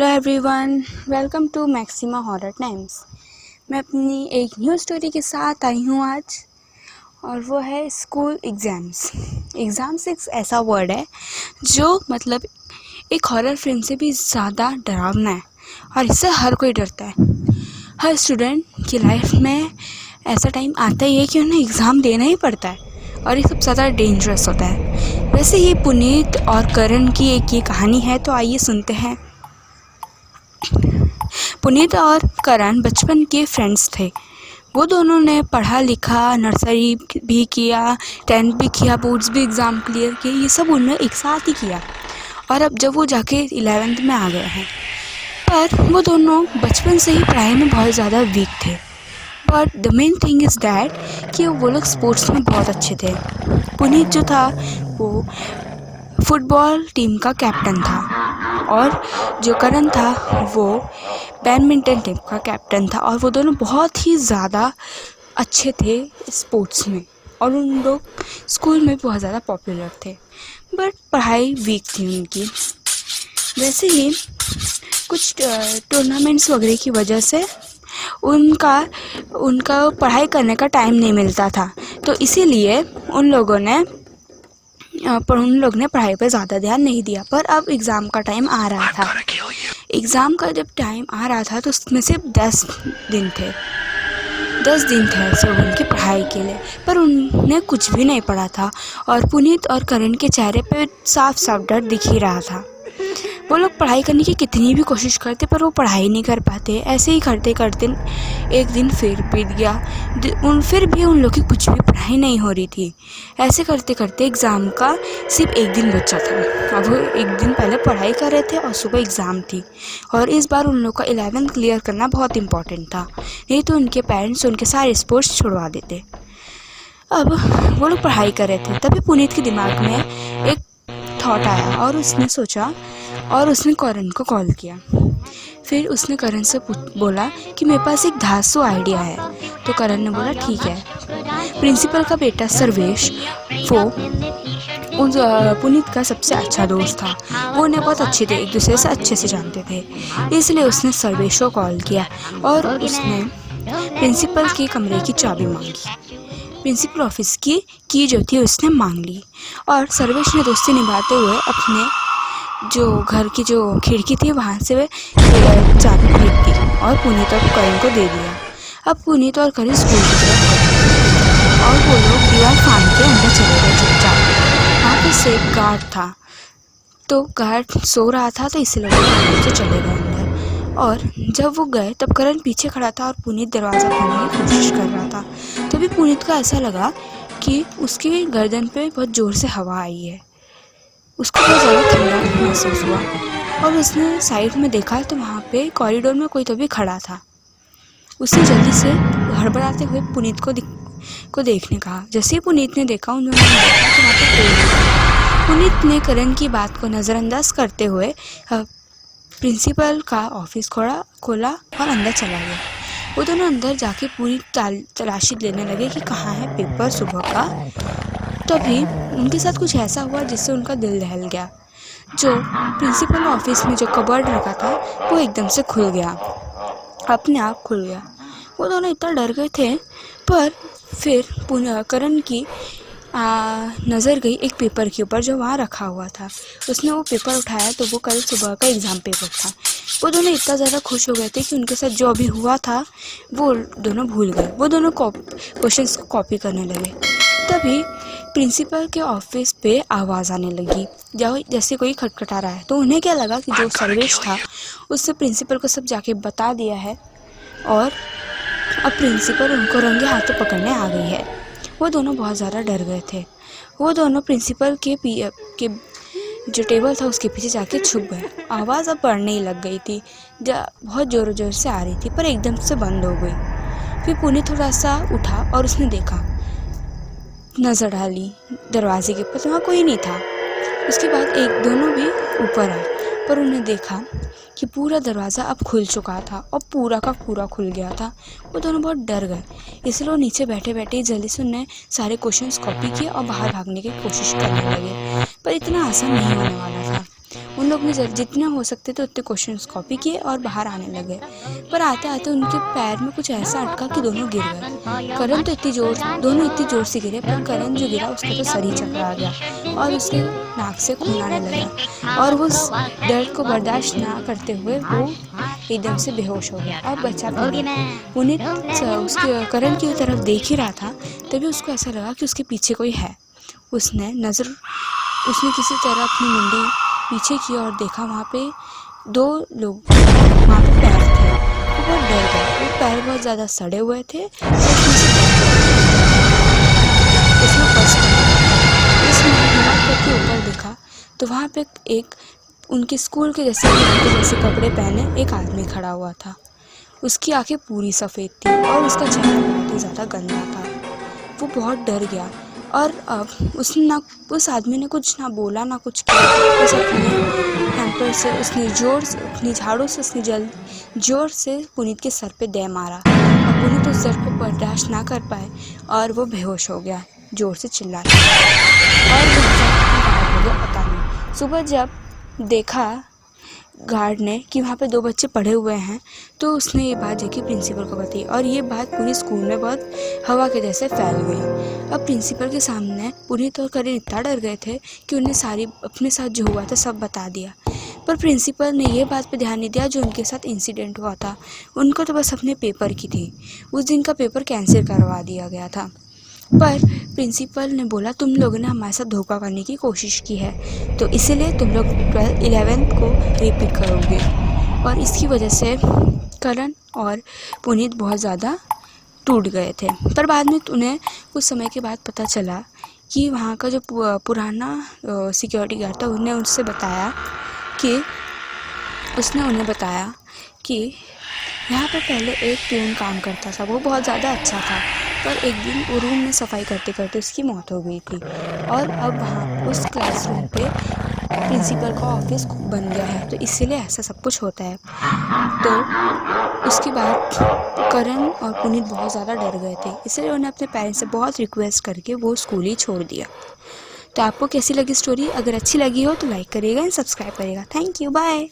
Hello everyone, welcome to Maxima Horror Times. मैं अपनी एक न्यू स्टोरी के साथ आई हूँ आज, और वो है स्कूल एग्ज़ाम्स। एग्ज़ाम्स एक ऐसा वर्ड है जो मतलब एक हॉरर फिल्म से भी ज़्यादा डरावना है, और इससे हर कोई डरता है। हर स्टूडेंट की लाइफ में ऐसा टाइम आता ही है कि उन्हें एग्ज़ाम देना ही पड़ता है, और ये सबसे ज़्यादा डेंजरस होता है। वैसे ही पुनीत और करण की एक ये कहानी है, तो आइए सुनते हैं। पुनीत और करण बचपन के फ्रेंड्स थे। वो दोनों ने पढ़ा लिखा, नर्सरी भी किया, 10th भी किया, बोर्ड्स भी एग्ज़ाम क्लियर किए। ये सब उन्होंने एक साथ ही किया, और अब जब वो जाके 11th में आ गए हैं, पर वो दोनों बचपन से ही पढ़ाई में बहुत ज़्यादा वीक थे। But the main thing is that कि वो लोग स्पोर्ट्स में बहुत अच्छे थे। पुनीत जो था वो फुटबॉल टीम का कैप्टन था, और जो करण था वो बैडमिंटन टीम का कैप्टन था, और वो दोनों बहुत ही ज़्यादा अच्छे थे स्पोर्ट्स में, और उन लोग स्कूल में बहुत ज़्यादा पॉपुलर थे। बट पढ़ाई वीक थी उनकी। वैसे ही कुछ टूर्नामेंट्स वगैरह की वजह से उनका पढ़ाई करने का टाइम नहीं मिलता था, तो इसीलिए उन लोग ने पढ़ाई पर ज़्यादा ध्यान नहीं दिया। पर अब एग्ज़ाम का टाइम आ रहा था। एग्ज़ाम का जब टाइम आ रहा था तो उसमें सिर्फ 10 दिन थे सिर्फ उनकी पढ़ाई के लिए। पर उन्हें कुछ भी नहीं पढ़ा था, और पुनीत और करण के चेहरे पे साफ साफ डर दिख ही रहा था। वो लोग पढ़ाई करने की कितनी भी कोशिश करते, पर वो पढ़ाई नहीं कर पाते। ऐसे ही करते करते एक दिन फिर बीत गया, फिर भी उन लोग की कुछ भी पढ़ाई नहीं हो रही थी। ऐसे करते करते एग्ज़ाम का सिर्फ एक दिन बचा था। अब वो एक दिन पहले पढ़ाई कर रहे थे और सुबह एग्ज़ाम थी, और इस बार उन लोग का 11th क्लियर करना बहुत इम्पोर्टेंट था, नहीं तो उनके पेरेंट्स उनके सारे स्पोर्ट्स छुड़वा देते। अब वो लोग पढ़ाई कर रहे थे, तभी पुनीत के दिमाग में एक थॉट आया, और उसने करण को कॉल किया। फिर उसने करण से बोला कि मेरे पास एक धांसू आइडिया है। तो करण ने बोला ठीक है। प्रिंसिपल का बेटा सर्वेश वो पुनीत का सबसे अच्छा दोस्त था। वो उन्हें बहुत अच्छे थे, एक दूसरे से अच्छे से जानते थे, इसलिए उसने सर्वेश को कॉल किया, और उसने प्रिंसिपल के कमरे की चाबी मांगी। प्रिंसिपल ऑफिस की जो थी उसने मांग ली, और सर्वेश ने दोस्ती निभाते हुए अपने जो घर की जो खिड़की थी वहाँ से वे चाबी फेंक दी, और पुनीत और करण को दे दिया। अब पुनीत और करण स्कूल की तरफ गए, और वो लोग दीवार फांद के अंदर चले गए चुपचाप। वहाँ पे सेफ गार्ड था, तो गार्ड सो रहा था, तो इसलिए वो चले गए अंदर। और जब वो गए तब करण पीछे खड़ा था, और पुनीत दरवाज़ा खोलने की कोशिश कर रहा था। तभी पुनीत को ऐसा लगा कि उसकी गर्दन पे बहुत ज़ोर से हवा आई है। उसको बहुत ज़्यादा ठंडा महसूस हुआ, और उसने साइड में देखा तो वहाँ पे कॉरिडोर में कोई तो भी खड़ा था। उसने जल्दी से हड़बड़ाते हुए पुनीत को देखने कहा। जैसे ही पुनीत ने देखा, उन्होंने देखा कि वहाँ पे कोई नहीं था। पुनीत ने करण की बात को नज़रअंदाज करते हुए प्रिंसिपल का ऑफिस खोला और अंदर चला गया। वो दोनों अंदर जाके पूरी तलाशी लेने लगे कि कहाँ है पेपर सुबह का। तभी उनके साथ कुछ ऐसा हुआ जिससे उनका दिल दहल गया। जो प्रिंसिपल ऑफिस में जो कबर्ड रखा था वो एकदम से खुल गया, अपने आप खुल गया। वो दोनों इतना डर गए थे, पर फिर करण की नज़र गई एक पेपर के ऊपर जो वहाँ रखा हुआ था। उसने वो पेपर उठाया तो वो कल सुबह का एग्ज़ाम पेपर था। वो दोनों इतना ज़्यादा खुश हो गए थे कि उनके साथ जो अभी हुआ था वो दोनों भूल गए। वो दोनों क्वेश्चंस को कॉपी करने लगे। तभी प्रिंसिपल के ऑफिस पे आवाज़ आने लगी, जैसे कोई खटखटा रहा है। तो उन्हें क्या लगा कि जो सर्वेश था उसने प्रिंसिपल को सब जाके बता दिया है, और अब प्रिंसिपल उनको रंगे हाथों पकड़ने आ गई है। वो दोनों बहुत ज़्यादा डर गए थे। वो दोनों प्रिंसिपल के जो टेबल था उसके पीछे जाके छुप गए। आवाज़ अब बढ़ने ही लग गई थी, बहुत ज़ोर ज़ोर से आ रही थी, पर एकदम से बंद हो गई। फिर पुनीत थोड़ा सा उठा और उसने देखा, नज़र डाली दरवाजे के ऊपर, वहाँ कोई नहीं था। उसके बाद दोनों भी ऊपर आए, पर उन्हें देखा कि पूरा दरवाज़ा अब खुल चुका था, और पूरा का पूरा खुल गया था। वो दोनों बहुत डर गए, इसलिए वो नीचे बैठे बैठे जल्दी से उन्हें सारे क्वेश्चंस कॉपी किए और बाहर भागने की कोशिश करने लगे। पर इतना आसान नहीं होने वाला था। उन लोग ने जितने हो सकते थे उतने क्वेश्चंस कॉपी किए और बाहर आने लगे। पर आते आते उनके पैर में कुछ ऐसा अटका कि दोनों गिर गए। करण तो दोनों इतनी जोर से गिरे, पर करण जो गिरा उसका तो सर ही चकरा गया और उसके नाक से खून आने लगा और वो उस दर्द को बर्दाश्त ना करते हुए वो एकदम से बेहोश हो गया। अब बचा पुनीत उसके करण की तरफ देख ही रहा था, तभी उसको ऐसा लगा कि उसके पीछे कोई है। उसने किसी तरह अपनी मुंडी पीछे की और देखा वहाँ पे 2 लोग वहाँ पे पैर थे। तो बहुत डर गया। वो पैर बहुत ज़्यादा सड़े हुए थे। उसने हिम्मत करके ऊपर देखा तो वहाँ पे एक उनके स्कूल के जैसे कपड़े पहने एक आदमी खड़ा हुआ था। उसकी आंखें पूरी सफ़ेद थी और उसका चेहरा बहुत ही ज़्यादा गंदा था। वो बहुत डर गया और अब उस आदमी ने कुछ ना बोला ना कुछ किया। बस अपने हैंपर से उसने अपनी झाड़ू से उसने जोर से पुनीत के सर पे दे मारा और पुनीत उस दर्द को बर्दाश्त ना कर पाए और वो बेहोश हो गया जोर से चिल्लाने और गायब हो गया पता नहीं। सुबह जब देखा गार्ड ने कि वहाँ पे 2 बच्चे पड़े हुए हैं तो उसने ये बात जाके प्रिंसिपल को बताई और ये बात पूरी स्कूल में बहुत हवा के जैसे फैल गई। अब प्रिंसिपल के सामने पुनीत और करण इतना डर गए थे कि उन्हें अपने साथ जो हुआ था सब बता दिया। पर प्रिंसिपल ने ये बात पे ध्यान नहीं दिया जो उनके साथ इंसिडेंट हुआ था। उनको तो बस अपने पेपर की थी। उस दिन का पेपर कैंसिल करवा दिया गया था। पर प्रिंसिपल ने बोला तुम लोगों ने हमारे साथ धोखा करने की कोशिश की है तो इसीलिए तुम लोग 11th को रिपीट करोगे। और इसकी वजह से करण और पुनीत बहुत ज़्यादा टूट गए थे। पर बाद में उन्हें कुछ समय के बाद पता चला कि वहाँ का जो पुराना सिक्योरिटी गार्ड था उन्हें उन्हें बताया कि यहाँ पर पहले एक प्यून काम करता था। वो बहुत ज़्यादा अच्छा था, पर एक दिन वो रूम में सफाई करते करते उसकी मौत हो गई थी और अब वहाँ उस क्लासरूम पे प्रिंसिपल का ऑफिस बन गया है। तो इसीलिए ऐसा सब कुछ होता है। तो उसके बाद करण और पुनीत बहुत ज़्यादा डर गए थे, इसलिए उन्हें अपने पेरेंट्स से बहुत रिक्वेस्ट करके वो स्कूल ही छोड़ दिया। तो आपको कैसी लगी स्टोरी? अगर अच्छी लगी हो तो लाइक करिएगा एंड सब्सक्राइब करिएगा। Thank you, bye.